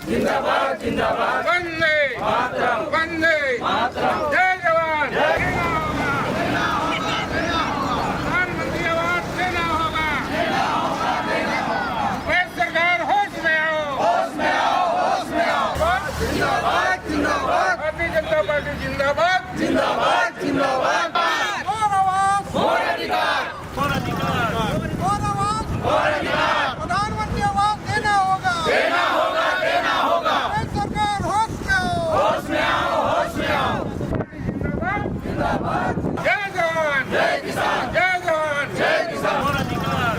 जिंदाबाद जिंदाबाद वंदे मातरम वंदे मातरम जय जवान प्रधानमंत्री आवास देना होगा सरकार होश में आओ जिंदाबाद जिंदाबाद भारतीय जनता पार्टी जिंदाबाद जिंदाबाद जिंदाबाद और आवाज और अधिकार प्रधानमंत्री आवास देना होगा सरकार होश में आओ जिंदाबाद जय जवान जय किसान जय जवान जय किसान और अधिकार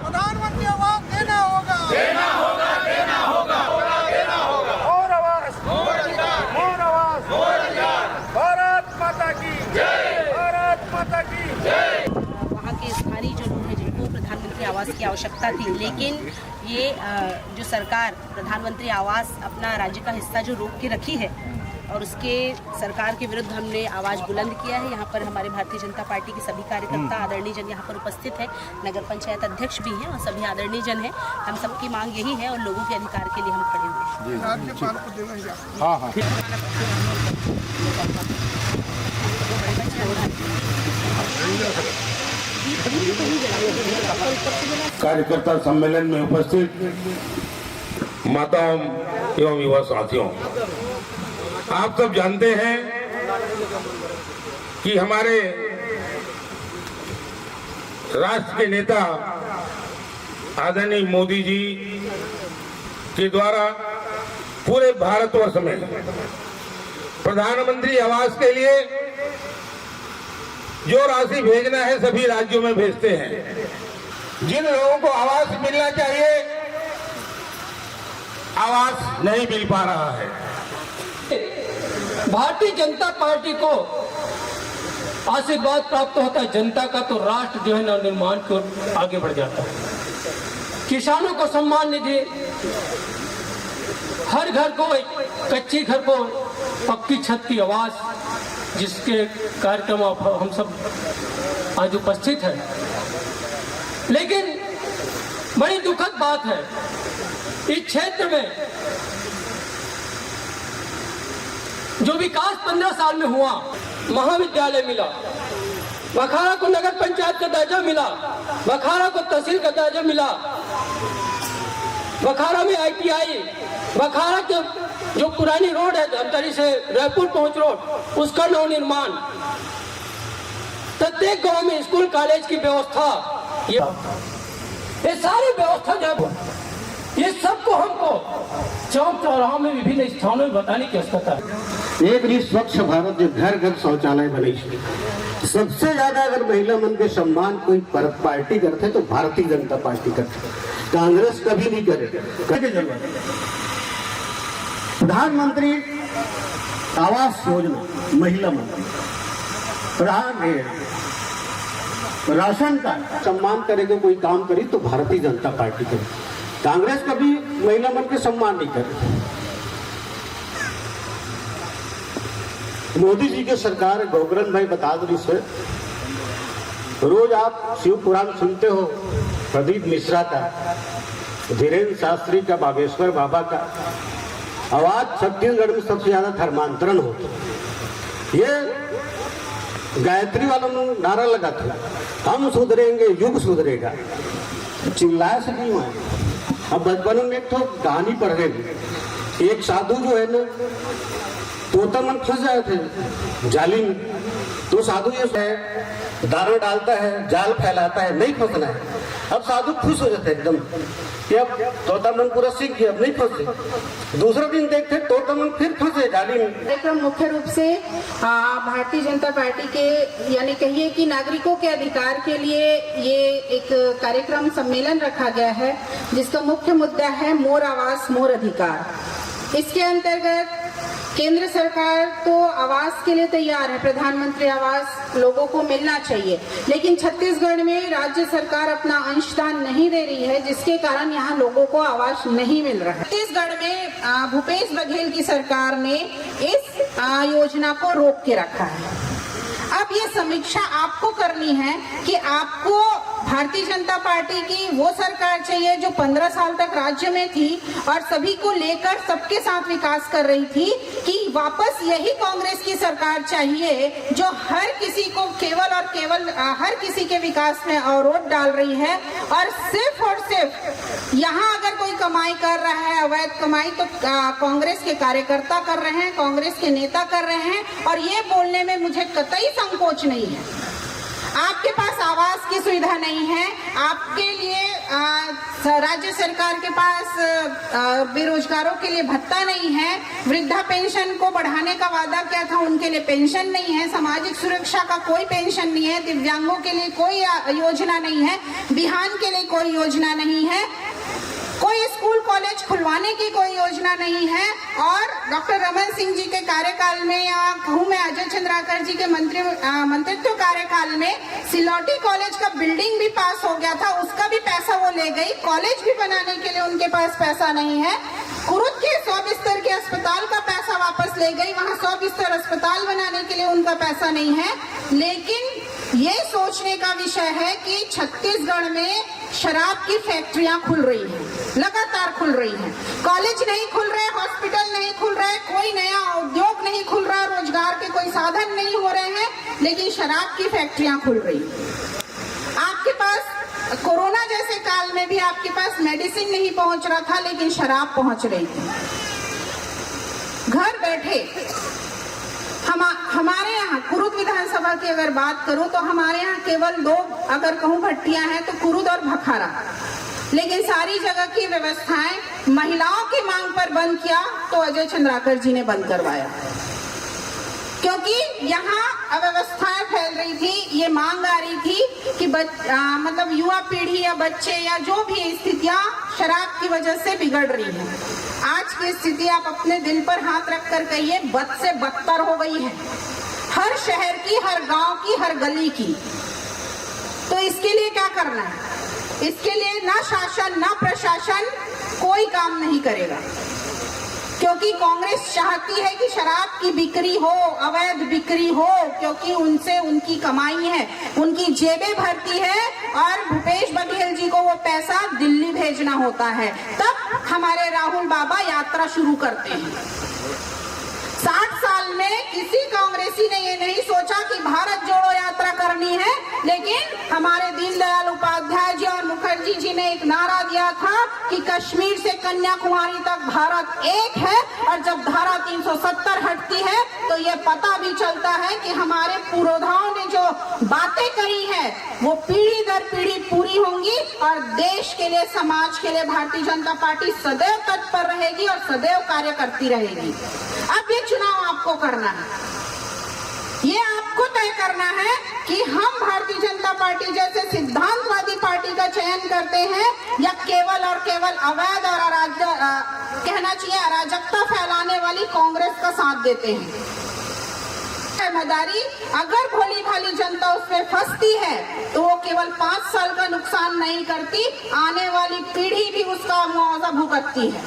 प्रधानमंत्री आवास देना होगा और आवास और अधिकार भारत माता की जय भारत माता की जय। वहाँ के स्थानीय जो लोग हैं जिनको प्रधानमंत्री आवास की आवश्यकता थी, लेकिन ये जो सरकार प्रधानमंत्री आवास अपना राज्य का हिस्सा जो रोक के रखी है और उसके सरकार के विरुद्ध हमने आवाज़ बुलंद किया है। यहाँ पर हमारे भारतीय जनता पार्टी के सभी कार्यकर्ता आदरणीय जन यहाँ पर उपस्थित है, नगर पंचायत अध्यक्ष भी हैं और सभी आदरणीय जन हैं। हम सबकी मांग यही है और लोगों के अधिकार के लिए हम खड़े हुए हैं। कार्यकर्ता सम्मेलन में उपस्थित माताओं एवं युवा साथियों, आप सब जानते हैं कि हमारे राष्ट्र के नेता आदरणीय मोदी जी के द्वारा पूरे भारतवर्ष में प्रधानमंत्री आवास के लिए जो राशि भेजना है सभी राज्यों में भेजते हैं। जिन लोगों को आवास मिलना चाहिए आवास नहीं मिल पा रहा है। भारतीय जनता पार्टी को आशीर्वाद प्राप्त होता है जनता का, तो राष्ट्र जो है नवनिर्माण की ओर आगे बढ़ जाता है। किसानों को सम्मान निधि, हर घर को कच्चे घर को पक्की छत की आवास, जिसके कार्यक्रम हम सब आज उपस्थित हैं। लेकिन बड़ी दुखद बात है, इस क्षेत्र में जो विकास 15 साल में हुआ, महाविद्यालय मिला, बखारा को नगर पंचायत का दर्जा मिला, बखारा को तहसील का दर्जा मिला, बखारा में ITI, बखारा के जो पुरानी रोड है धमतरी से रायपुर पहुंच रोड, उसका नवनिर्माण, प्रत्येक गांव में स्कूल कॉलेज की व्यवस्था, ये सारी व्यवस्था जब ये सबको हमको चौक चौराहों में विभिन्न स्थानों में बताने की आवश्यकता है। एक भी स्वच्छ भारत जो घर घर शौचालय बने, सबसे ज्यादा अगर महिला मन के सम्मान कोई पार्टी करते तो भारतीय जनता पार्टी करते, कांग्रेस कभी नहीं करे। प्रधानमंत्री आवास योजना, महिला मंत्री, राशन का सम्मान करेगा, कोई काम करे तो भारतीय जनता पार्टी करे, कांग्रेस कभी महिला मन के सम्मान नहीं करे। मोदी जी की सरकार, गोगरन भाई बता दो, इससे रोज आप शिव पुराण सुनते हो, प्रदीप मिश्रा का, धीरेन्द्र शास्त्री का, बागेश्वर बाबा का आवाज छत्तीसगढ़ में सबसे ज्यादा धर्मांतरण होता। ये गायत्री वालों ने नारा लगा था, हम सुधरेंगे युग सुधरेगा, चिल्लाए से नहीं हुआ। अब बचपन में एक तो कहानी पढ़ रहे थे, एक साधु जो है ना, तोता मन फंस जाए थे जाली में, तो साधु ये दाना डालता है, जाल फैलाता है, नहीं फंसना है। अब साधु खुश हो जाते एकदम कि अब तोता मन पूरा सीख गया, अब नहीं फंसे। दूसरा दिन देखते तोता मन फिर फंसे जाली में। कार्यक्रम मुख्य रूप से भारतीय जनता पार्टी के, यानी कहिए कि नागरिकों के अधिकार के लिए ये एक कार्यक्रम सम्मेलन रखा गया है, जिसका मुख्य मुद्दा है मोर आवास मोर अधिकार। इसके अंतर्गत केंद्र सरकार तो आवास के लिए तैयार है, प्रधानमंत्री आवास लोगों को मिलना चाहिए, लेकिन छत्तीसगढ़ में राज्य सरकार अपना अंशदान नहीं दे रही है, जिसके कारण यहाँ लोगों को आवास नहीं मिल रहा है। छत्तीसगढ़ में भूपेश बघेल की सरकार ने इस योजना को रोक के रखा है। अब ये समीक्षा आपको करनी है कि आपको भारतीय जनता पार्टी की वो सरकार चाहिए जो 15 साल तक राज्य में थी और सभी को लेकर सबके साथ विकास कर रही थी, कि वापस यही कांग्रेस की सरकार चाहिए जो हर किसी को केवल और केवल हर किसी के विकास में अवरोध डाल रही है और सिर्फ यहाँ अगर कोई कमाई कर रहा है अवैध कमाई तो कांग्रेस के कार्यकर्ता कर रहे हैं, कांग्रेस के नेता कर रहे हैं। और ये बोलने में मुझे कतई संकोच नहीं है। आपके पास आवास की सुविधा नहीं है, आपके लिए राज्य सरकार के पास बेरोजगारों के लिए भत्ता नहीं है, वृद्धा पेंशन को बढ़ाने का वादा किया था उनके लिए पेंशन नहीं है, सामाजिक सुरक्षा का कोई पेंशन नहीं है, दिव्यांगों के लिए कोई योजना नहीं है, बिहान के लिए कोई योजना नहीं है, कोई स्कूल कॉलेज खुलवाने की कोई योजना नहीं है। और डॉक्टर रमन सिंह जी के कार्यकाल में या कहूँ मैं अजय चंद्राकर जी के मंत्रित्व कार्यकाल में सिलौटी कॉलेज का बिल्डिंग भी पास हो गया था, उसका भी पैसा वो ले गई, कॉलेज भी बनाने के लिए उनके पास पैसा नहीं है। कुरुद के 100 बिस्तर के अस्पताल का पैसा वापस ले गई, वहाँ 100 बिस्तर अस्पताल बनाने के लिए उनका पैसा नहीं है। लेकिन ये सोचने का विषय है कि छत्तीसगढ़ में शराब की फैक्ट्रियां खुल रही हैं, लगातार खुल रही हैं, कॉलेज नहीं खुल रहे, हॉस्पिटल नहीं खुल रहे, कोई नया उद्योग नहीं खुल रहा, रोजगार के कोई साधन नहीं हो रहे हैं, लेकिन शराब की फैक्ट्रियां खुल रही हैं। आपके पास कोरोना जैसे काल में भी आपके पास मेडिसिन नहीं पहुंच रहा था, लेकिन शराब पहुंच रही थी। घर बैठे हमारे यहाँ कुरुद विधानसभा की अगर बात करूं तो हमारे यहाँ केवल 2 अगर कहूँ भट्टियां हैं तो कुरुद और भखारा, लेकिन सारी जगह की व्यवस्थाएं महिलाओं की मांग पर बंद किया तो अजय चंद्राकर जी ने बंद करवाया, क्योंकि यहाँ अव्यवस्थाएं फैल रही थी। ये मांग आ रही थी कि मतलब युवा पीढ़ी या बच्चे या जो भी स्थितियां शराब की वजह से बिगड़ रही है। आज की स्थिति आप अपने दिल पर हाथ रखकर कहिए, बद से बदतर हो गई है, हर शहर की, हर गांव की, हर गली की। तो इसके लिए क्या करना है? इसके लिए ना शासन ना प्रशासन कोई काम नहीं करेगा, क्योंकि कांग्रेस चाहती है कि शराब की बिक्री हो, अवैध बिक्री हो, क्योंकि उनसे उनकी कमाई है, उनकी जेबें भरती है और भूपेश बघेल जी को वो पैसा दिल्ली भेजना होता है। तब हमारे राहुल बाबा यात्रा शुरू करते हैं। 60 साल में किसी कांग्रेसी ने ये नहीं सोचा कि भारत जोड़ो यात्रा करनी है, लेकिन हमारे दीनदयाल उपाध्याय जी और मुखर्जी जी ने एक नारा दिया था कि कश्मीर से कन्याकुमारी तक भारत एक है। और जब धारा 370 हटती है तो ये पता भी चलता है कि हमारे पुरोधाओं ने जो बातें कही है वो पीढ़ी दर पीढ़ी पूरी होंगी और देश के लिए, समाज के लिए भारतीय जनता पार्टी सदैव तत्पर रहेगी और सदैव कार्य करती रहेगी। अब ये चुनाव आपको करना है, ये आपको तय करना है कि हम भारतीय जनता पार्टी जैसे सिद्धांतवादी पार्टी का चयन करते हैं या केवल और केवल अवैध और कहना चाहिए अराजकता फैलाने वाली कांग्रेस का साथ देते हैं। जिम्मेदारी अगर भोली भाली जनता उसमें फंसती है तो वो केवल 5 साल का नुकसान नहीं करती, आने वाली पीढ़ी भी उसका मुआवजा भुगतती है।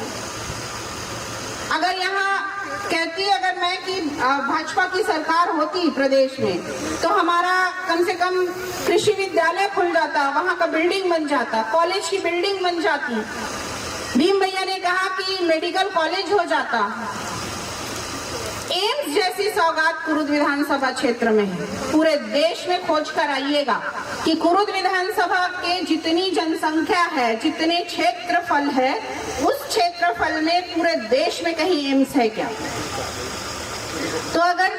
अगर यहाँ कहती अगर मैं कि भाजपा की सरकार होती प्रदेश में तो हमारा कम से कम कृषि विद्यालय खुल जाता, वहाँ का बिल्डिंग बन जाता, कॉलेज की बिल्डिंग बन जाती, भीम भैया ने कहा कि मेडिकल कॉलेज हो जाता, एम्स जैसी सौगात कुरुद विधानसभा क्षेत्र में है। पूरे देश में खोज कर आइएगा कि कुरुद विधानसभा के जितनी जनसंख्या है, जितने क्षेत्रफल है, उस क्षेत्रफल में पूरे देश में कहीं एम्स है क्या? तो अगर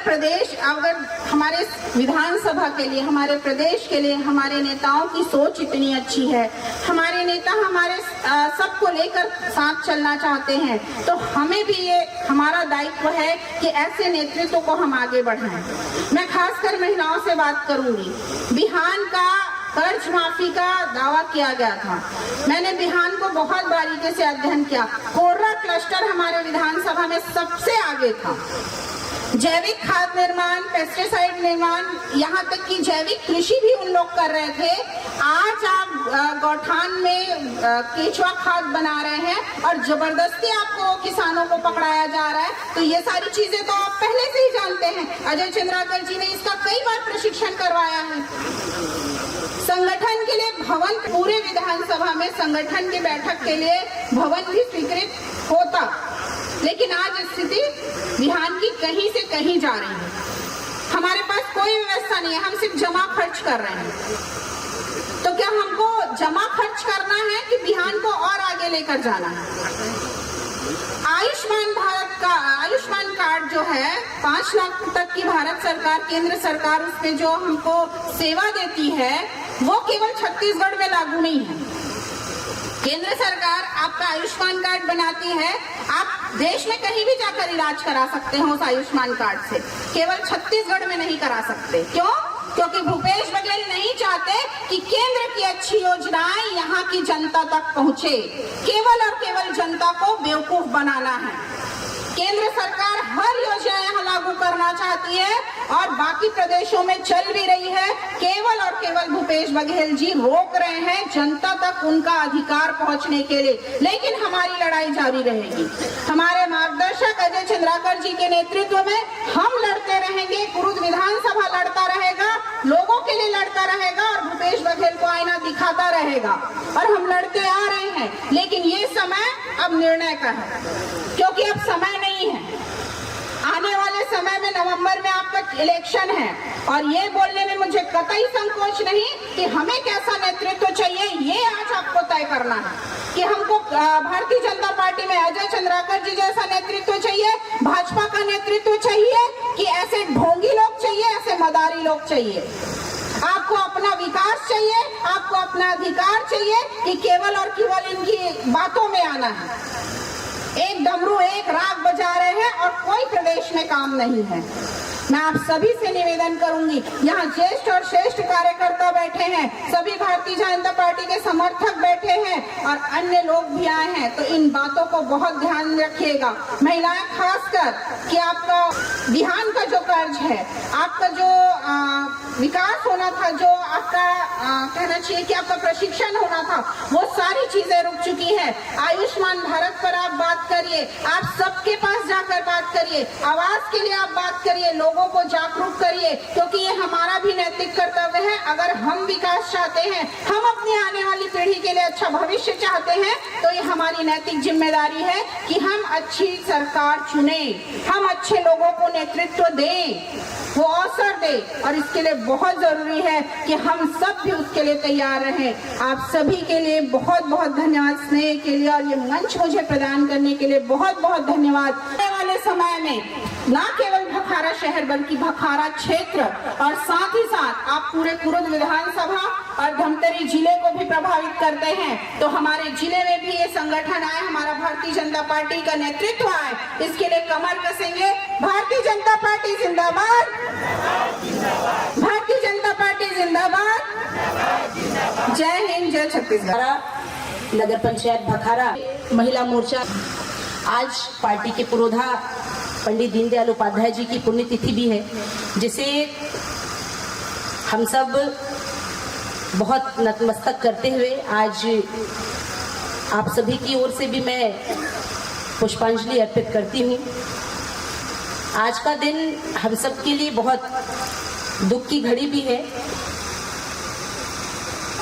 हमारे विधानसभा के लिए, हमारे प्रदेश के लिए हमारे नेताओं की सोच इतनी अच्छी है, हमारे नेता हमारे सबको लेकर साथ चलना चाहते हैं, तो हमें भी ये हमारा दायित्व है कि ऐसे नेतृत्व को हम आगे बढ़ाएं। मैं खासकर महिलाओं से बात करूंगी। बिहान का कर्ज माफी का दावा किया गया था, मैंने बिहान को बहुत बारीकी से अध्ययन किया। कोर्रा क्लस्टर हमारे विधानसभा में सबसे आगे था। जैविक खाद निर्माण, पेस्टिसाइड निर्माण, यहाँ तक कि जैविक कृषि भी उन लोग कर रहे थे आज आप गौठान में केचुआ खाद बना रहे हैं और जबरदस्ती आपको किसानों को पकड़ाया जा रहा है। तो ये सारी चीजें तो आप पहले से ही जानते हैं। अजय चंद्राकर जी ने इसका कई बार प्रशिक्षण करवाया है। संगठन के लिए भवन, पूरे विधानसभा में संगठन की बैठक के लिए भवन भी स्वीकृत होता, लेकिन आज स्थिति बिहान की कहीं से कहीं जा रही है। हमारे पास कोई व्यवस्था नहीं है, हम सिर्फ जमा खर्च कर रहे हैं। तो क्या हमको जमा खर्च करना है कि बिहान को और आगे लेकर जाना है? आयुष्मान भारत का आयुष्मान कार्ड जो है 5 लाख तक की भारत सरकार, केंद्र सरकार उस पे जो हमको सेवा देती है, वो केवल छत्तीसगढ़ में लागू नहीं है। केंद्र सरकार आपका आयुष्मान कार्ड बनाती है, आप देश में कहीं भी जाकर इलाज करा सकते हैं उस आयुष्मान कार्ड से, केवल छत्तीसगढ़ में नहीं करा सकते। क्यों? क्योंकि भूपेश बघेल नहीं चाहते कि केंद्र की अच्छी योजनाएं यहाँ की जनता तक पहुँचे। केवल और केवल जनता को बेवकूफ बनाना है। केंद्र सरकार हर योजना यहाँ लागू करना चाहती है और बाकी प्रदेशों में चल भी रही है। केवल और केवल भूपेश बघेल जी रोक रहे हैं जनता तक उनका अधिकार पहुंचने के लिए, लेकिन हमारी लड़ाई जारी रहेगी। हमारे मार्गदर्शक अजय चंद्राकर जी के नेतृत्व में हम लड़ते रहेंगे। कुरुद विधानसभा लड़ता रहेगा, लोगों के लिए लड़ता रहेगा और भूपेश बघेल को आईना दिखाता रहेगा, और हम लड़ते आ रहे हैं। लेकिन ये समय अब निर्णय का है, क्योंकि अब समय नहीं है। आने वाले समय में नवंबर में आपका इलेक्शन है, और ये बोलने में मुझे कतई संकोच नहीं कि हमें कैसा नेतृत्व चाहिए, ये आज आपको तय करना है कि हमको भारतीय जनता पार्टी में अजय चंद्राकर जी जैसा नेतृत्व चाहिए, भाजपा का नेतृत्व चाहिए, कि ऐसे ढोंगी लोग चाहिए, ऐसे मदारी लोग चाहिए। आपको अपना विकास चाहिए, आपको अपना अधिकार चाहिए, कि केवल और केवल इनकी बातों में आना है। एक डमरू एक राग बजा रहे हैं और कोई प्रदेश में काम नहीं है। मैं आप सभी से निवेदन करूंगी, यहाँ ज्येष्ठ और श्रेष्ठ कार्यकर्ता बैठे हैं, सभी भारतीय जनता पार्टी के समर्थक बैठे हैं और अन्य लोग भी आए हैं, तो इन बातों को बहुत ध्यान रखिएगा। महिलाएं खासकर कि आपका बिहान का जो कर्ज है, आपका जो विकास होना था, जो आपका कहना चाहिए कि आपका प्रशिक्षण होना था, वो सारी चीजें रुक चुकी है। आयुष्मान भारत पर आप बात करिए, आप सबके पास जाकर बात करिए, आवाज के लिए आप बात करिए, लोगों को जागरूक करिए, क्योंकि ये हमारा भी नैतिक कर्तव्य है। अगर हम विकास चाहते हैं, हम अपनी आने वाली पीढ़ी के लिए अच्छा भविष्य चाहते हैं, तो ये हमारी नैतिक जिम्मेदारी है कि हम अच्छी सरकार चुने, हम अच्छे लोगों को नेतृत्व दें, वो अवसर दे, और इसके लिए बहुत जरूरी है कि हम सब भी उसके लिए तैयार रहें। आप सभी के लिए बहुत बहुत धन्यवाद स्नेह के लिए, और ये मंच मुझे प्रदान करने के लिए बहुत बहुत धन्यवाद। आने वाले समय में न केवल भखारा शहर बल्कि भखारा क्षेत्र और साथ ही साथ आप पूरे कुरुद विधानसभा और धमतरी जिले को भी प्रभावित करते हैं, तो हमारे जिले में भी ये संगठन आए, हमारा भारतीय जनता पार्टी का नेतृत्व आए, इसके लिए कमर कसेंगे। भारतीय जनता पार्टी जिंदाबाद, भारतीय जनता पार्टी जिंदाबाद, जय हिंद, जय छत्तीसगढ़। नगर पंचायत भखारा महिला मोर्चा, आज पार्टी के पुरोधा पंडित दीनदयाल उपाध्याय जी की पुण्यतिथि भी है, जिसे हम सब बहुत नतमस्तक करते हुए आज आप सभी की ओर से भी मैं पुष्पांजलि अर्पित करती हूँ। आज का दिन हम सब के लिए बहुत दुख की घड़ी भी है,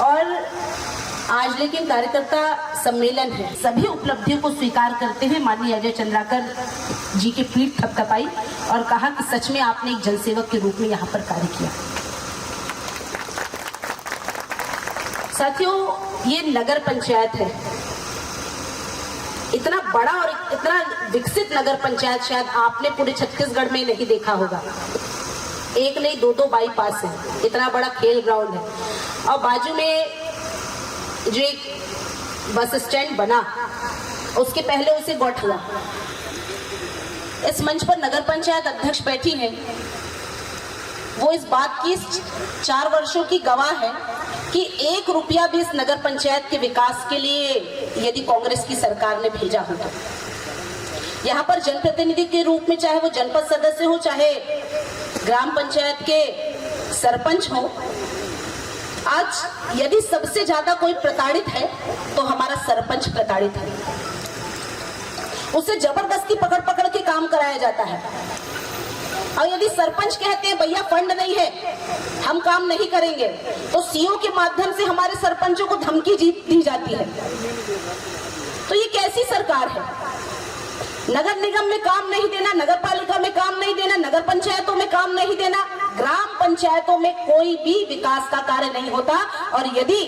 और आज लेकिन कार्यकर्ता सम्मेलन है। सभी उपलब्धियों को स्वीकार करते हुए माननीय अजय चंद्राकर जी की पीठ थपथपाई और कहा कि सच में आपने एक जनसेवक के रूप में यहाँ पर कार्य किया। साथियों, ये नगर पंचायत है, इतना बड़ा और इतना विकसित नगर पंचायत शायद आपने पूरे छत्तीसगढ़ में नहीं देखा होगा। एक नहीं दो बाईपास है, इतना बड़ा खेल ग्राउंड है, और बाजू में जो एक बस स्टैंड बना, उसके पहले उसे गौठ हुआ। इस मंच पर नगर पंचायत अध्यक्ष बैठी हैं, वो इस बात की 4 वर्षों की गवाह है कि 1 रुपया भी इस नगर पंचायत के विकास के लिए यदि कांग्रेस की सरकार ने भेजा होता, यहाँ पर जनप्रतिनिधि के रूप में, चाहे वो जनपद सदस्य हो, चाहे ग्राम पंचायत के सरपंच हो, आज यदि सबसे ज्यादा कोई प्रताड़ित है तो हमारा सरपंच प्रताड़ित है। उसे जबरदस्ती पकड़ पकड़ के काम कराया जाता है। और यदि सरपंच कहते हैं भैया फंड नहीं है, हम काम नहीं करेंगे, तो सीओ के माध्यम से हमारे सरपंचों को धमकी दी जाती है। तो ये कैसी सरकार है? नगर निगम में काम नहीं देना, नगर पालिका में काम नहीं देना, नगर पंचायतों में काम नहीं देना, ग्राम पंचायतों में कोई भी विकास का कार्य नहीं होता। और यदि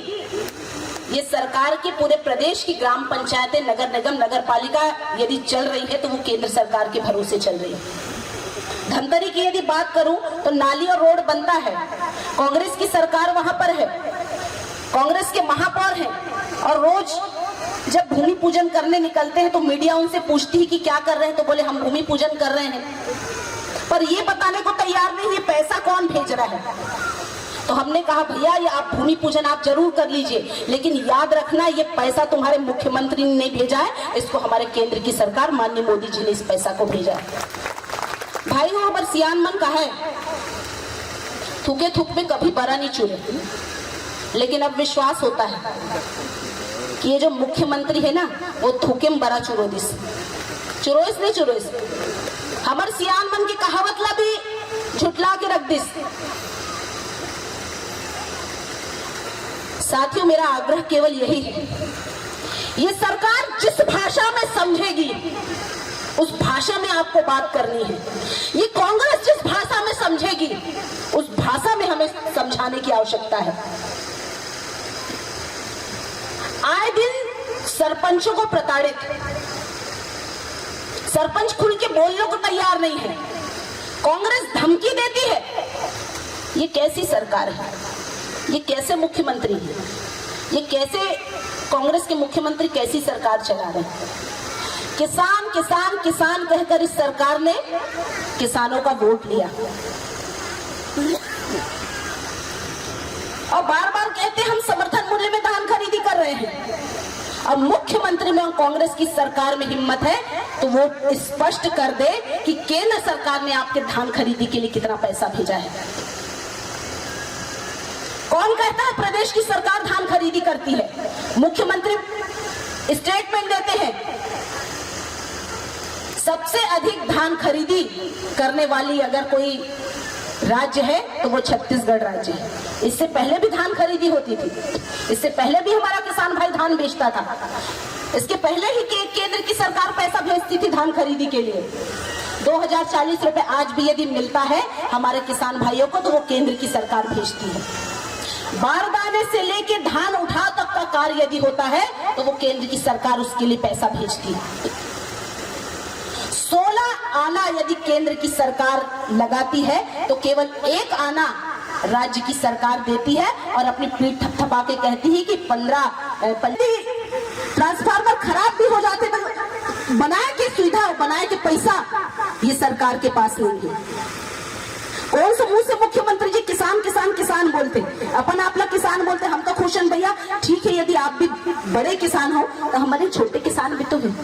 ये सरकार के पूरे प्रदेश की ग्राम पंचायतें, नगर निगम, नगर पालिका यदि चल रही है तो वो केंद्र सरकार के भरोसे चल रही है। धमतरी की यदि बात करूं तो नाली और रोड बनता है, कांग्रेस की सरकार वहां पर है, कांग्रेस के महापौर हैं, और रोज जब भूमि पूजन करने निकलते हैं तो मीडिया उनसे पूछती है कि क्या कर रहे हैं, तो बोले हम भूमि पूजन कर रहे हैं, पर ये बताने को तैयार नहीं ये पैसा कौन भेज रहा है। तो हमने कहा भैया ये आप भूमि पूजन आप जरूर कर लीजिए, लेकिन याद रखना ये पैसा तुम्हारे मुख्यमंत्री ने नहीं भेजा है, इसको हमारे केंद्र की सरकार माननीय मोदी जी ने इस पैसा को भेजा है। भाई हो हमारे सियान मन का है, थूके थूक में कभी बरा नहीं चुरे, लेकिन अब विश्वास होता है कि ये जो मुख्यमंत्री है ना वो थूके में बरा चुरोदिस, चुरोइस नहीं चुरोइस, हमारे सियान मन की कहावत ला भी झुटला के रख दिस। साथियों मेरा आग्रह केवल यही है, ये सरकार जिस भाषा में समझेगी उस भाषा में आपको बात करनी है। ये कांग्रेस जिस भाषा में समझेगी उस भाषा में हमें समझाने की आवश्यकता है। आए दिन सरपंचों को प्रताड़ित, सरपंच खुल के बोलने को तैयार नहीं है, कांग्रेस धमकी देती है। ये कैसी सरकार है? ये कैसे मुख्यमंत्री है? ये कैसे कांग्रेस के मुख्यमंत्री कैसी सरकार चला रहे हैं? किसान किसान किसान कहकर इस सरकार ने किसानों का वोट लिया और बार बार कहते हम समर्थन मूल्य में धान खरीदी कर रहे हैं। अब मुख्यमंत्री में कांग्रेस की सरकार में हिम्मत है तो वो स्पष्ट कर दे कि केंद्र सरकार ने आपके धान खरीदी के लिए कितना पैसा भेजा है। कौन कहता है प्रदेश की सरकार धान खरीदी करती है? मुख्यमंत्री स्टेटमेंट देते हैं सबसे अधिक धान खरीदी करने वाली अगर कोई राज्य है तो वो छत्तीसगढ़ राज्य है। इससे पहले भी धान खरीदी होती थी, इससे पहले भी हमारा किसान भाई धान बेचता था, इसके पहले ही केंद्र की सरकार पैसा भेजती थी धान खरीदी के लिए। 2040 रुपए आज भी यदि मिलता है हमारे किसान भाइयों को तो वो केंद्र की सरकार भेजती है। बारदाने से लेके धान उठा तक का कार्य यदि होता है तो वो केंद्र की सरकार उसके लिए पैसा भेजती है। 16 आना यदि केंद्र की सरकार लगाती है तो केवल 1 आना राज्य की सरकार देती है और अपनी पीठ थपथपा के कहती है कि 15 ट्रांसफार्मर खराब भी हो जाते तो बनाए के सुविधा बनाए के पैसा ये सरकार के पास नहीं है। कौन से मुंह से मुख्यमंत्री जी किसान किसान किसान बोलते, अपन आपला किसान बोलते, हम तो खुश हैं भैया। ठीक है यदि आप भी बड़े किसान हो तो हमारे छोटे किसान भी तो हैं।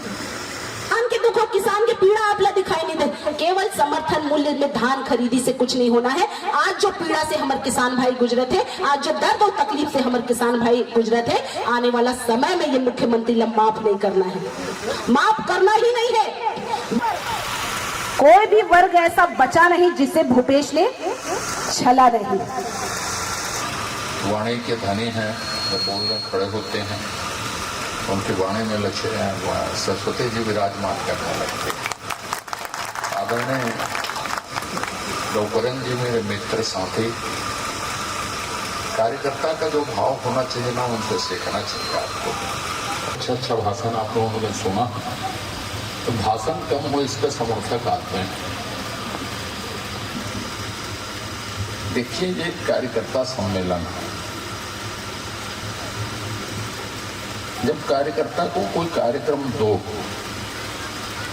किसान के दुखों किसान की पीड़ा आपला दिखाई नहीं दे। केवल समर्थन मूल्य में धान खरीदी से कुछ नहीं होना है। आज जो पीड़ा से हमारे किसान भाई गुजरे थे, आज जो दर्द और तकलीफ से हमारे किसान भाई गुजरे थे, आने वाला समय में ये मुख्यमंत्री माफ नहीं करना है, माफ करना ही नहीं है। कोई भी वर्ग ऐसा बचा नहीं जिसे भूपेश ने छला नहीं। वाणी के धनी हैं, वो बोलने खड़े होते हैं, उनकी वाणी में सरस्वती जी विराजमान करने लगते हैं। आदरणीय डॉक्टर जी मेरे मित्र साथी, कार्यकर्ता का जो भाव होना चाहिए ना उनसे सीखना चाहिए आपको। अच्छा भाषण आप लोगों ने सुना, तो भाषण कम हो इसके समर्थक आते हैं। देखिए ये कार्यकर्ता सम्मेलन, जब कार्यकर्ता को कोई कार्यक्रम दो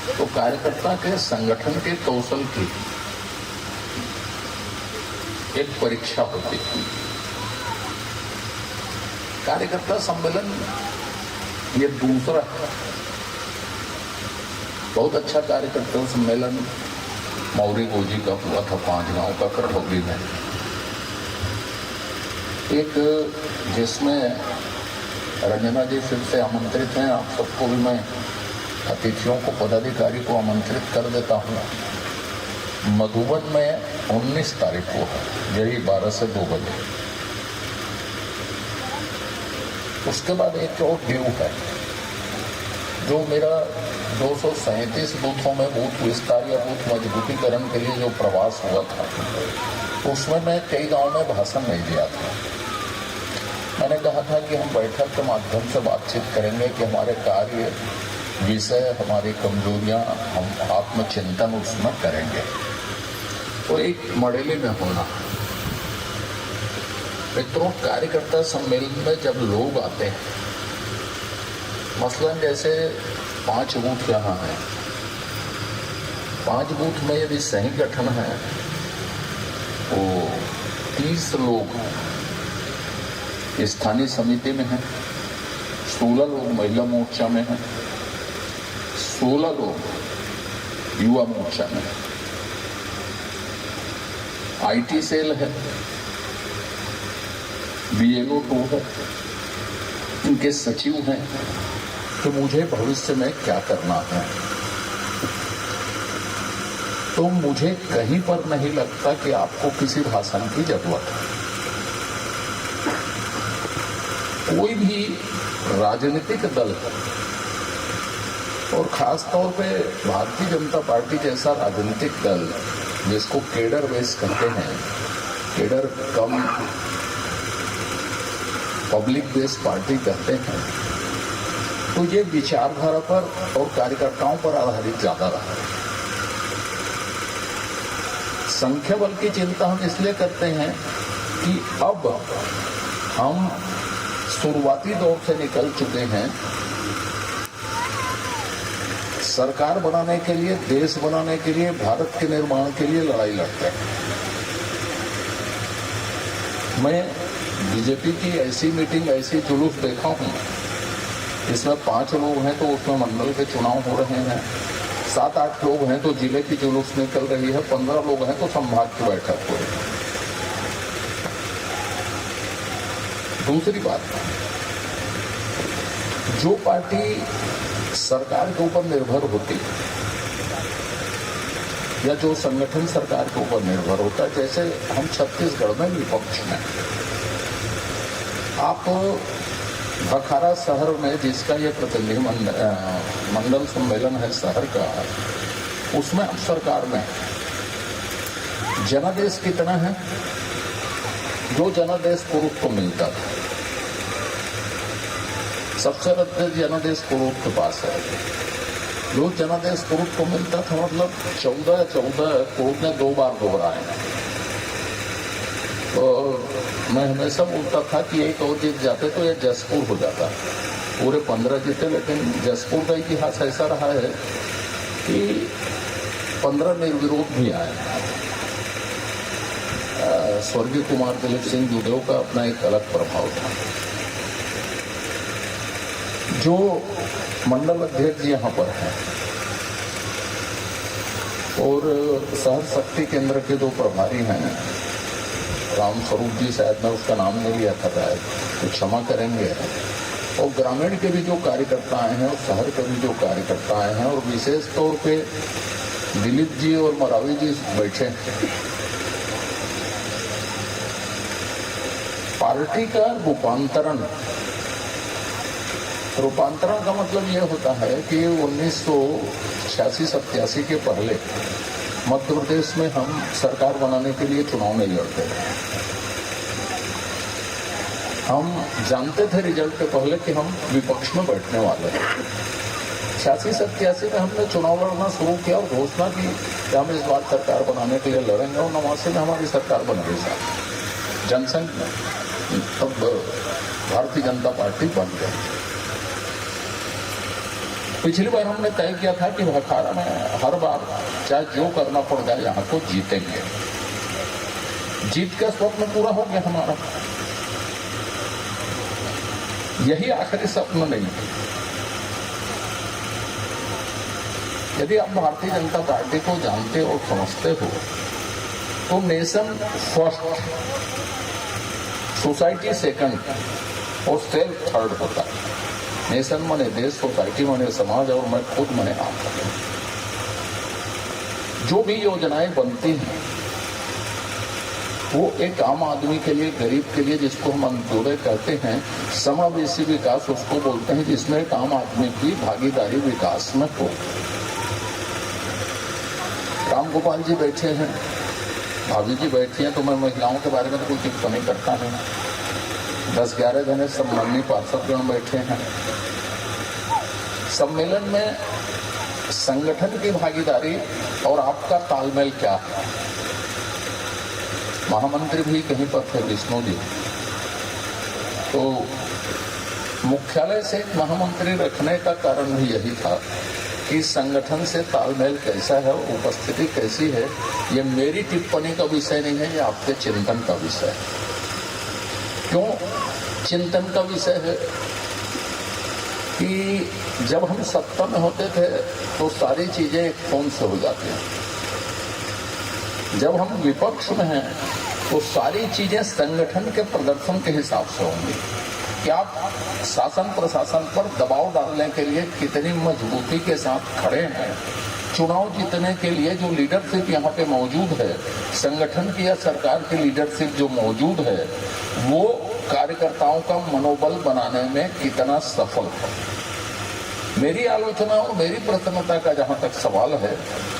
तो कार्यकर्ता के संगठन के कौशल की एक परीक्षा होती है। कार्यकर्ता सम्मेलन ये दूसरा बहुत अच्छा कार्यकर्ता सम्मेलन मौरी गोजी का हुआ था 5 गांव का करठौली में। एक जिसमें रंजना जी फिर से आमंत्रित हैं, आप सबको भी मैं अतिथियों को, पदाधिकारी को आमंत्रित कर देता हूँ। मधुबन में 19 तारीख को है, यही 12 से 2 बजे। उसके बाद एक और ड्यू है, जो मेरा 237 बूथों में बूथ विस्तार या बूथ मजबूतीकरण के लिए जो प्रवास हुआ था, उसमें मैं कई गांव में भाषण नहीं दिया था। मैंने कहा था कि हम बैठक के माध्यम से बातचीत करेंगे कि हमारे कार्य, विषय, हमारी कमजोरियां, हम आत्मचिंतन उसमें करेंगे। तो एक मड़ेले में होना, मित्रों, कार्यकर्ता सम्मेलन में जब लोग आते हैं, मसलन जैसे 5 बूथ यहाँ हैं, 5 बूथ में यदि सही गठन है तो 30 लोग स्थानीय समिति में हैं, 16 लोग महिला मोर्चा में हैं, 16 लोग युवा मोर्चा में हैं, IT सेल है, BLO 2 है, इनके सचिव हैं कि मुझे भविष्य में क्या करना है। तो मुझे कहीं पर नहीं लगता कि आपको किसी भाषण की जरूरत है। कोई भी राजनीतिक दल और खास तौर पे भारतीय जनता पार्टी जैसा राजनीतिक दल, जिसको केडर बेस कहते हैं, केडर कम पब्लिक बेस पार्टी कहते हैं, तो ये विचारधारा पर और कार्यकर्ताओं पर आधारित ज्यादा रहा। संख्या बल की चिंता हम इसलिए करते हैं कि अब हम शुरुआती दौर से निकल चुके हैं। सरकार बनाने के लिए, देश बनाने के लिए, भारत के निर्माण के लिए लड़ाई लड़ते हैं। मैं बीजेपी की ऐसी मीटिंग, ऐसी जुलूस देखा हूं, इसमें 5 लोग हैं तो उसमें मंडल के चुनाव हो रहे हैं, 7-8 लोग हैं तो जिले की जुलूस निकल रही है, 15 लोग हैं तो संभाग की बैठक हो रही है। दूसरी बात, जो पार्टी सरकार के ऊपर निर्भर होती है या जो संगठन सरकार के ऊपर निर्भर होता है, जैसे हम छत्तीसगढ़ में विपक्ष में, आप बखारा शहर में जिसका ये प्रतिनिधि मंडल सम्मेलन है शहर का, उसमें अब सरकार में जनादेश कितना है? जो जनादेश पुरुष को मिलता था, सबसे अधिक जनादेश पुरुष के पास है। जो जनादेश पुरुष को मिलता था, मतलब 14 पुरुष ने 2 बार दोहराए हैं। और मैं हमेशा बोलता था कि एक और जीत जाते तो ये जसपुर हो जाता। पूरे 15 जीते, लेकिन जसपुर का इतिहास ऐसा रहा है कि 15 निर्विरोध भी आए। स्वर्गीय कुमार दिलीप सिंह जुदेव का अपना एक अलग प्रभाव था। जो मंडल अध्यक्ष यहाँ पर हैं और शहर शक्ति केंद्र के 2 प्रभारी हैं, राम स्वरूप जी, शायद मैं उसका नाम नहीं लिया था, तो क्षमा करेंगे, और ग्रामीण के भी जो कार्यकर्ता आए हैं और शहर के भी जो कार्यकर्ता आए हैं, और विशेष तौर पे दिलीप जी और मरावी जी बैठे। पार्टी का रूपांतरण का मतलब यह होता है कि 1986-87 के पहले मध्य प्रदेश में हम सरकार बनाने के लिए चुनाव नहीं लड़ते थे। हम जानते थे रिजल्ट के पहले कि हम विपक्ष में बैठने वाले हैं। 86-87 में हमने चुनाव लड़ना शुरू किया और घोषणा की कि हम इस बार सरकार बनाने के लिए लड़ेंगे, और 89 में हमारी सरकार बन गई। जनसंघ में तब भारतीय जनता पार्टी बन गई। पिछली बार हमने तय किया था कि भखारा में हर बार चाहे जो करना पड़ जाए यहाँ को जीतेंगे। जीत का स्वप्न पूरा हो गया हमारा। यही आखिरी स्वप्न नहीं है। यदि आप भारतीय जनता पार्टी को जानते और समझते हो तो नेशन फर्स्ट सोसाइटी सेकंड और सेल्फ थर्ड होता है। नेशन माने देश, सोसाइटी माने समाज और मैं खुद माने आप। जो भी योजनाएं बनती हैं वो एक आम आदमी के लिए, गरीब के लिए, जिसको हम अंत्योदय कहते हैं, समावेशी विकास उसको बोलते हैं, जिसमें एक आम आदमी की भागीदारी विकास में हो। राम गोपाल जी बैठे हैं, भाभी जी बैठी हैं, तो मैं महिलाओं के बारे में तो कोई टिप्पणी करता नहीं। 10-11 जने सम्माननीय पार्षदगण बैठे हैं। सम्मेलन में संगठन की भागीदारी और आपका तालमेल क्या है? महामंत्री भी कहीं पर थे, विष्णु जी, तो मुख्यालय से एक महामंत्री रखने का कारण भी यही था कि संगठन से तालमेल कैसा है, उपस्थिति कैसी है। ये मेरी टिप्पणी का विषय नहीं है, ये आपके चिंतन का विषय है। क्यों चिंतन का विषय है? कि जब हम सत्ता में होते थे तो सारी चीजें एक फोन से हो जाती हैं। जब हम विपक्ष में हैं तो सारी चीजें संगठन के प्रदर्शन के हिसाब से होंगी कि आप शासन प्रशासन पर दबाव डालने के लिए कितनी मजबूती के साथ खड़े हैं। चुनाव जीतने के लिए जो लीडरशिप यहाँ पे मौजूद है, संगठन की या सरकार की लीडरशिप जो मौजूद है, वो कार्यकर्ताओं का मनोबल बनाने में कितना सफल है। मेरी आलोचना और मेरी प्रसन्नता का जहां तक सवाल है,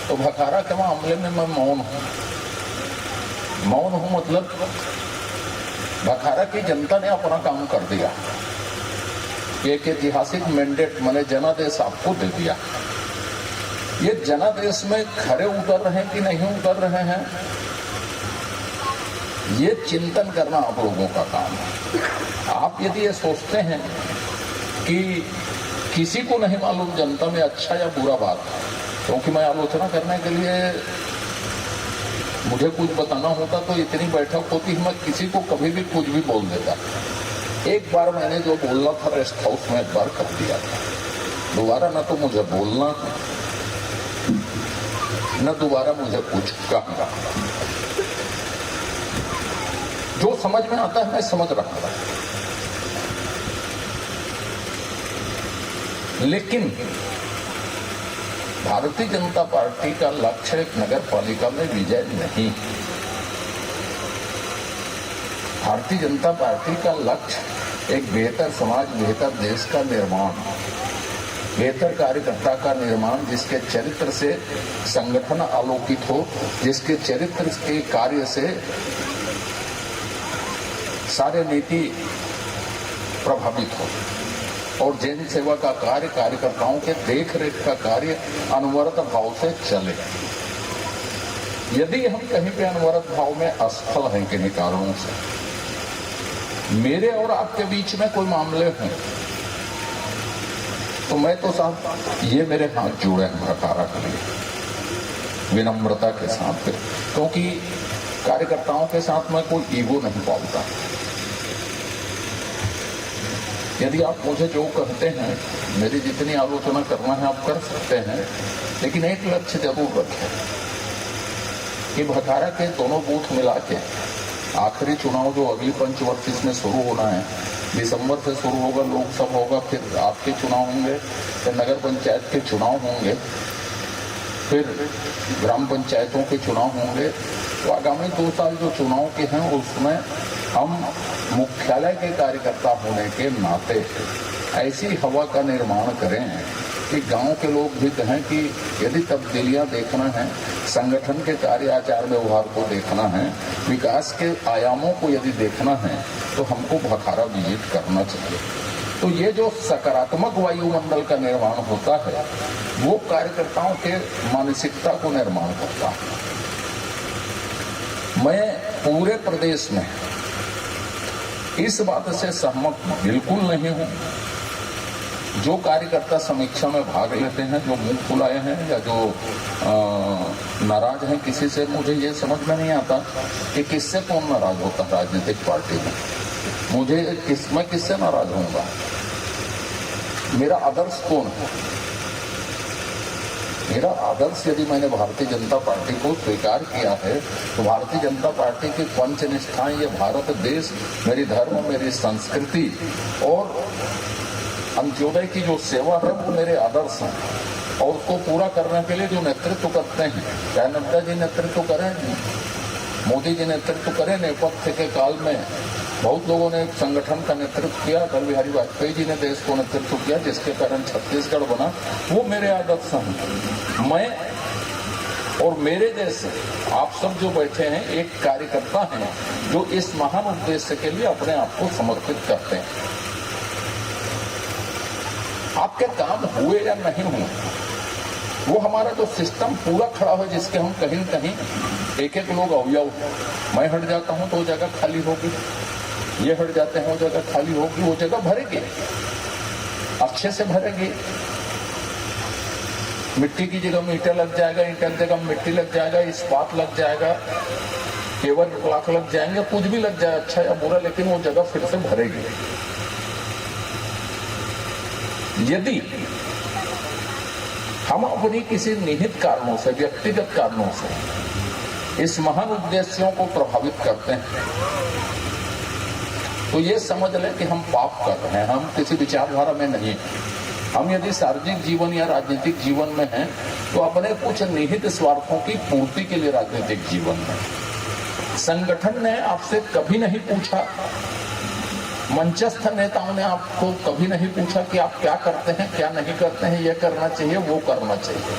तो भखारा के मामले में मैं मौन हूं। मौन हूं मतलब भखारा की जनता ने अपना काम कर दिया। एक ऐतिहासिक मैंडेट मैंने जनादेश आपको दे दिया। ये जनादेश में खरे उतर रहे हैं कि नहीं उतर रहे हैं, ये चिंतन करना आप लोगों का काम है। आप यदि ये सोचते हैं कि किसी को नहीं मालूम जनता में अच्छा या बुरा बात, क्योंकि मैं आलोचना करने के लिए मुझे कुछ बताना होता तो इतनी बैठक होती, मैं किसी को कभी भी कुछ भी बोल देता। एक बार मैंने जो बोलना था रेस्ट हाउस में एक बार कर दिया था, दोबारा न तो मुझे बोलना न दोबारा मुझे कुछ कहना। जो समझ में आता है मैं समझ रहा था, लेकिन भारतीय जनता पार्टी का लक्ष्य एक नगर पालिका में विजय नहीं। भारतीय जनता पार्टी का लक्ष्य एक बेहतर समाज, बेहतर देश का निर्माण, बेहतर कार्यकर्ता का निर्माण, जिसके चरित्र से संगठन आलोकित हो, जिसके चरित्र के कार्य से सारे नीति प्रभावित हो और जन सेवा का कार्य, कार्यकर्ताओं के देख रेख का कार्य अनवरत भाव से चले। यदि हम कहीं पे अनवरत भाव में असफल हैं किन्हीं कारणों से, मेरे और आपके बीच में कोई मामले हैं, तो मैं तो साहब ये मेरे हाथ जोड़े हैं भखारा के लिए विनम्रता के साथ, क्योंकि कार्यकर्ताओं के साथ मैं कोई ईगो नहीं पालता। यदि आप मुझे जो कहते हैं, मेरी जितनी आलोचना करना है आप कर सकते हैं, लेकिन एक लक्ष्य जरूर रखें कि भखारा के दोनों बूथ मिला के आखिरी चुनाव जो अगली पंचवर्षीय में शुरू होना है, दिसंबर से शुरू होगा, लोकसभा होगा, फिर आपके चुनाव होंगे, फिर नगर पंचायत के चुनाव होंगे, फिर ग्राम पंचायतों के चुनाव होंगे। तो आगामी 2 साल जो चुनाव के हैं उसमें हम मुख्यालय के कार्यकर्ता होने के नाते ऐसी हवा का निर्माण करें कि गांव के लोग भी कहें कि यदि तब्दीलियां देखना है, संगठन के कार्य आचार व्यवहार को देखना है, विकास के आयामों को यदि देखना है, तो हमको भखारा विजिट करना चाहिए। तो ये जो सकारात्मक वायुमंडल का निर्माण होता है, वो कार्यकर्ताओं के मानसिकता को निर्माण करता है। मैं पूरे प्रदेश में इस बात से सहमत बिल्कुल नहीं हूं, जो कार्यकर्ता समीक्षा में भाग लेते हैं, जो मुंह फुलाए हैं या जो नाराज हैं किसी से, मुझे ये समझ में नहीं आता कि किससे कौन नाराज होता है राजनीतिक पार्टी में। मैं किससे नाराज होऊंगा? मेरा आदर्श कौन है? मेरा आदर्श यदि मैंने भारतीय जनता पार्टी को स्वीकार किया है तो भारतीय जनता पार्टी की पंच निष्ठाएं, ये भारत देश, मेरी धर्म, मेरी संस्कृति और अंत्योदय की जो सेवा है वो मेरे आदर्श हैं। और उसको पूरा करने के लिए जो नेतृत्व करते हैं, चाहे नड्डा जी नेतृत्व करें, मोदी जी नेतृत्व करें, नेपथ्य के काल में बहुत लोगों ने संगठन का नेतृत्व किया, अटल बिहारी वाजपेयी जी ने देश को नेतृत्व किया, जिसके कारण छत्तीसगढ़ बना, वो मेरे आदर्श हैं। मैं और मेरे जैसे आप सब जो बैठे हैं एक कार्यकर्ता हैं जो इस महान उद्देश्य के लिए अपने आप को समर्पित करते हैं। आपके काम हुए या नहीं हुए, वो हमारा जो सिस्टम पूरा खड़ा हो, जिसके हम कहीं कहीं एक एक लोग अवयव, मैं हट जाता हूं तो वो जगह खाली होगी, ये हट जाते हैं वो जगह खाली होगी, वो जगह भरेगी, अच्छे से भरेगी। मिट्टी की जगह ईंटा लग जाएगा, ईंटा की जगह मिट्टी लग जाएगा, इस्पात लग जाएगा, केवल ब्लॉक लग जाएंगे, कुछ भी लग जाए अच्छा या बुरा, लेकिन वो जगह फिर से भरेगी। यदि हम अपनी किसी निहित कारणों से, व्यक्तिगत कारणों से इस महान उद्देश्यों को प्रभावित करते हैं तो ये समझ लें कि हम पाप कर रहे हैं। हम किसी विचारधारा में नहीं, हम यदि सार्वजनिक जीवन या राजनीतिक जीवन में हैं तो अपने कुछ निहित स्वार्थों की पूर्ति के लिए राजनीतिक जीवन में। संगठन ने आपसे कभी नहीं पूछा, मंचस्थ नेताओं ने आपको कभी नहीं पूछा कि आप क्या करते हैं, क्या नहीं करते हैं, ये करना चाहिए, वो करना चाहिए,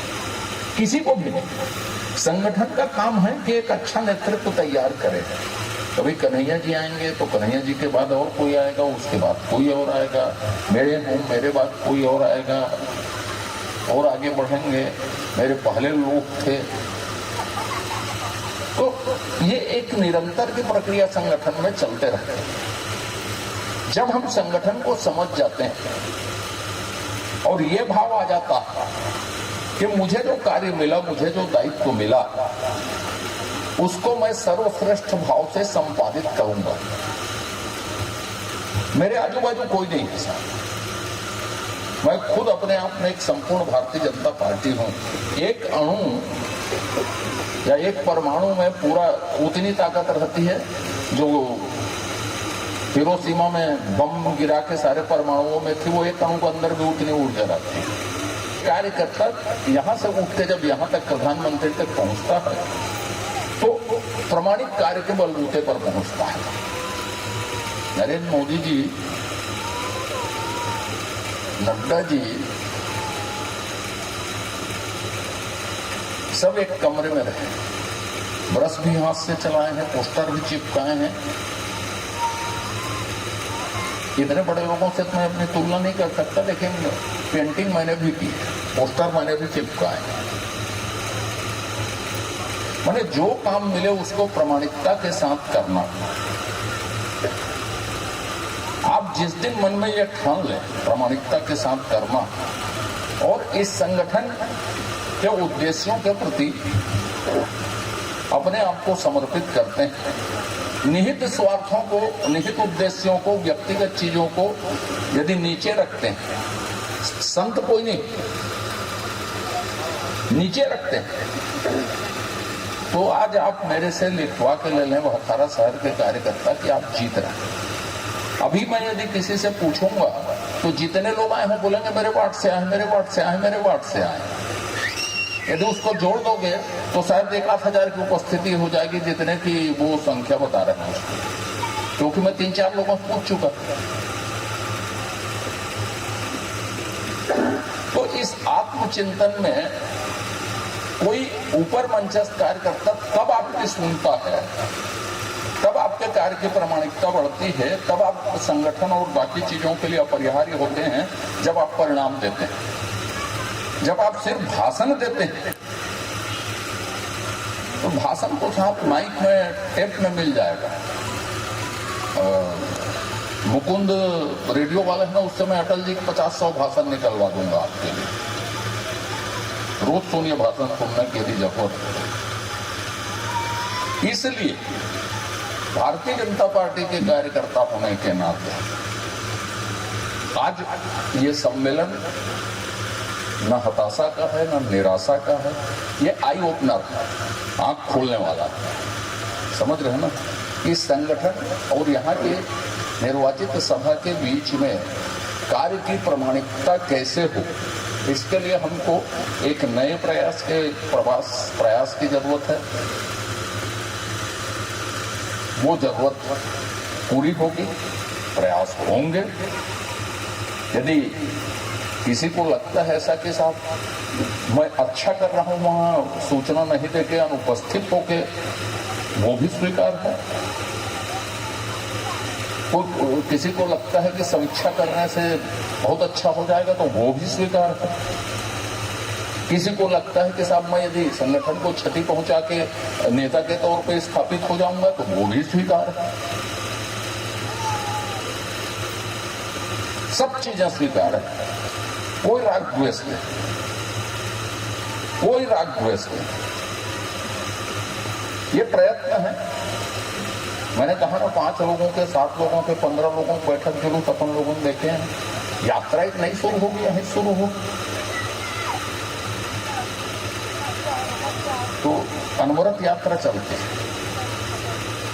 किसी को भी नहीं। संगठन का काम है कि एक अच्छा नेतृत्व तैयार करे। कभी कन्हैया जी आएंगे तो कन्हैया जी के बाद और कोई आएगा, उसके बाद कोई और आएगा, मेरे बाद कोई और आएगा, और आगे बढ़ेंगे, मेरे पहले लोग थे। तो ये एक निरंतर की प्रक्रिया संगठन में चलते रहते हैं। जब हम संगठन को समझ जाते हैं और ये भाव आ जाता है कि मुझे जो कार्य मिला, मुझे जो दायित्व मिला, उसको मैं सर्वश्रेष्ठ भाव से संपादित करूंगा। मेरे आजू बाजू कोई नहीं है, मैं खुद अपने आप में एक संपूर्ण भारतीय जनता पार्टी हूं। एक अणु या एक परमाणु में पूरा उतनी ताकत रहती है जो हिरोशिमा में बम गिरा के सारे परमाणुओं में थी, वो एक अणु के अंदर भी उतनी ऊर्जा रहती है। कार्यकर्ता यहाँ से उठ के जब यहाँ तक प्रधानमंत्री तक पहुंचता है तो प्रमाणिक कार्य के बलबूते पर पहुंचता है। नरेंद्र मोदी जी, नड्डा जी सब एक कमरे में रहे, ब्रश भी हाथ से चलाए हैं, पोस्टर भी चिपकाए हैं। इतने बड़े लोगों से मैं अपनी तुलना नहीं कर सकता, लेकिन पेंटिंग मैंने भी की, पोस्टर मैंने भी चिपकाए। मैंने जो काम मिले उसको प्रामाणिकता के साथ करना। आप जिस दिन मन में ये ठान लें प्रामाणिकता के साथ करना और इस संगठन के उद्देश्यों के प्रति अपने आप को समर्पित करते हैं, निहित स्वार्थों को, निहित उद्देश्यों को, व्यक्तिगत चीजों को यदि नीचे रखते हैं, संत कोई नहीं, नीचे रखते हैं, तो आज आप मेरे से लिखवा के ले लें भखारा शहर के कार्यकर्ता कि आप जीत रहे हैं। अभी मैं यदि किसी से पूछूंगा तो जितने लोग आए हैं बोलेंगे मेरे वार्ड से आए, मेरे वार्ड से आए, मेरे वार्ड से आए। यदि उसको जोड़ दोगे तो शायद 1,000 की उपस्थिति हो जाएगी जितने की वो संख्या बता रहे हैं उसको, क्योंकि मैं 3-4 लोगों से पूछ चुका। तो इस आत्मचिंतन में कोई ऊपर मंचस्थ कार्यकर्ता तब आपकी सुनता है, तब आपके कार्य की प्रामाणिकता बढ़ती है, तब आप संगठन और बाकी चीजों के लिए अपरिहार्य होते हैं जब आप परिणाम देते हैं। जब आप सिर्फ भाषण देते हैं तो भाषण तो साहब माइक में, टेप में मिल जाएगा। मुकुंद रेडियो वाले हैं ना, उससे मैं अटल जी के 50-100 भाषण निकलवा दूंगा आपके लिए। रोज सुनिए भाषण सुनने की यदि जरूरत। इसलिए भारतीय जनता पार्टी के कार्यकर्ता होने के नाते आज ये सम्मेलन न हताशा का है न निराशा का है, ये आई ओपनर है, आंख खोलने वाला है। समझ रहे हैं ना, इस संगठन और यहाँ के निर्वाचित सभा के बीच में कार्य की प्रामाणिकता कैसे हो, इसके लिए हमको एक नए प्रयास की जरूरत है। वो जरूरत पूरी होगी, प्रयास होंगे। यदि किसी को लगता है ऐसा कि साहब मैं अच्छा कर रहा हूं, वहां सूचना नहीं देके अनुपस्थित होके, वो भी स्वीकार है। किसी को लगता है कि समीक्षा करने से बहुत अच्छा हो जाएगा, तो वो भी स्वीकार है। किसी को लगता है कि साहब मैं यदि संगठन को क्षति पहुंचा के नेता के तौर पे स्थापित हो जाऊंगा, तो वो भी स्वीकार है। सब चीजें स्वीकार है, कोई राग द्वेष नहीं, कोई राग द्वेष नहीं। ये प्रयत्न है। मैंने कहा ना, 5 लोगों के, 7 लोगों के, 15 लोगों के बैठक जुलूस अपन लोगों ने देखे हैं। यात्रा एक नई शुरू होगी, यही शुरू होगी। तो अनवरत यात्रा चलती है।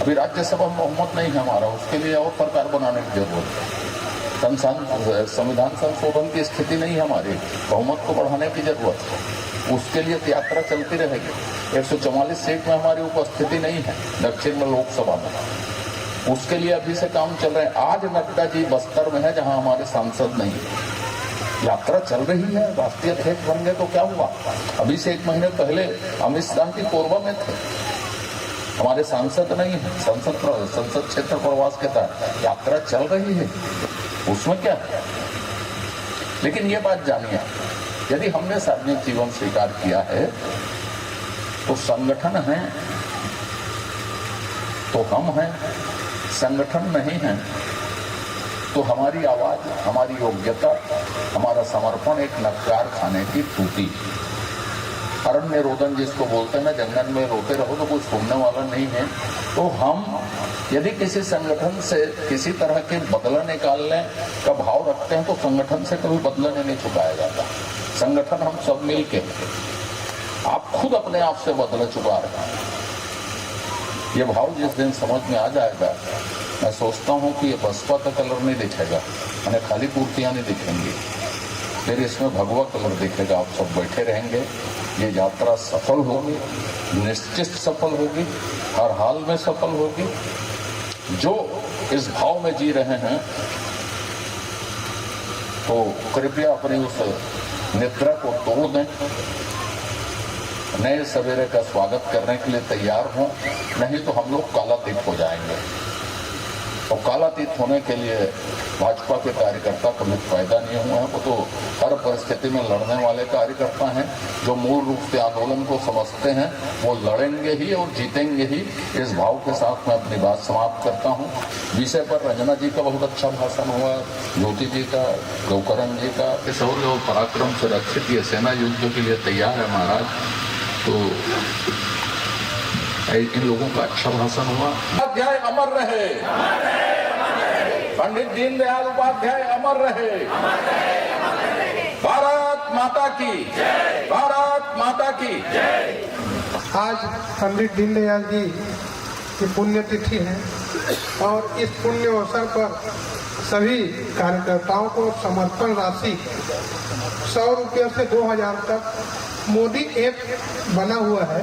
अभी राज्यसभा में बहुमत नहीं है हमारा, उसके लिए और सरकार बनाने की जरूरत है। संविधान संशोधन की स्थिति नहीं है हमारी, बहुमत को बढ़ाने की जरूरत है। उसके लिए यात्रा चलती रहेगी। 144 सीट में हमारी उपस्थिति नहीं है दक्षिण में लोकसभा में, उसके लिए अभी से काम चल रहे हैं। आज नड्डा जी बस्तर में है, जहां हमारे सांसद नहीं है। यात्रा चल रही है, राष्ट्रीय अध्यक्ष बन गए तो क्या हुआ? अभी से 1 महीने पहले अमित शाह जी कोरबा में थे, हमारे सांसद नहीं है। संसद क्षेत्र प्रवास के तहत यात्रा चल रही है, उसमें क्या है? लेकिन ये बात जानिए, यदि हमने सार्वजनिक जीवन स्वीकार किया है तो संगठन है तो हम हैं, संगठन नहीं है तो हमारी आवाज, हमारी योग्यता, हमारा समर्पण एक नकार खाने की टूटी। अरण्य रोदन जिसको बोलते हैं ना, जंगल में रोते रहो तो कोई सुनने वाला नहीं है। तो हम यदि किसी संगठन से किसी तरह के बदला निकालने का भाव रखते हैं तो संगठन से कभी बदला नहीं चुकाया जाता। संगठन हम सब मिलके, आप खुद अपने आप से बदला चुका रहे हैं। ये भाव जिस दिन समझ में आ जाएगा, मैं सोचता हूं कि ये बसपा का कलर नहीं दिखेगा, मैंने खाली कुर्तियां नहीं दिखेंगी, फिर इसमें भगवा कलर दिखेगा। आप सब बैठे रहेंगे, ये यात्रा सफल होगी, निश्चित सफल होगी, हर हाल में सफल होगी। जो इस भाव में जी रहे हैं तो कृपया अपनी उस निद्रा को तोड़ दें, नए सवेरे का स्वागत करने के लिए तैयार हों, नहीं तो हम लोग कालातीत हो जाएंगे। और कालातीत होने के लिए भाजपा के कार्यकर्ता कभी पैदा नहीं हुए हैं, वो तो हर परिस्थिति में लड़ने वाले कार्यकर्ता हैं। जो मूल रूप से आंदोलन को समझते हैं वो लड़ेंगे ही और जीतेंगे ही। इस भाव के साथ मैं अपनी बात समाप्त करता हूं। विषय पर रंजना जी का बहुत अच्छा भाषण हुआ, ज्योति जी का, गौकरण जी का। शौर्य और पराक्रम से रक्षित ये सेना युद्ध के लिए तैयार है महाराज। तो इन लोगों का अच्छा भाषण हुआ। उपाध्याय अमर रहे, पंडित दीनदयाल उपाध्याय अमर रहे। भारत माता की जय, भारत माता की जय। आज पंडित दीनदयाल जी की पुण्यतिथि है और इस पुण्य अवसर पर सभी कार्यकर्ताओं को समर्पण राशि 100 रुपये से 2000 तक मोदी ऐप बना हुआ है,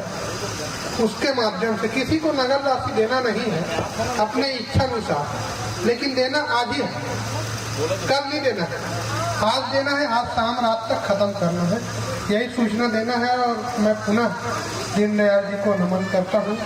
उसके माध्यम से किसी को नगद राशि देना नहीं है, अपने इच्छा अनुसार, लेकिन देना आज ही है, कल नहीं देना है। आज देना है, आज शाम रात तक खत्म करना है, यही सूचना देना है। और मैं पुनः दीनदयाल जी को नमन करता हूँ।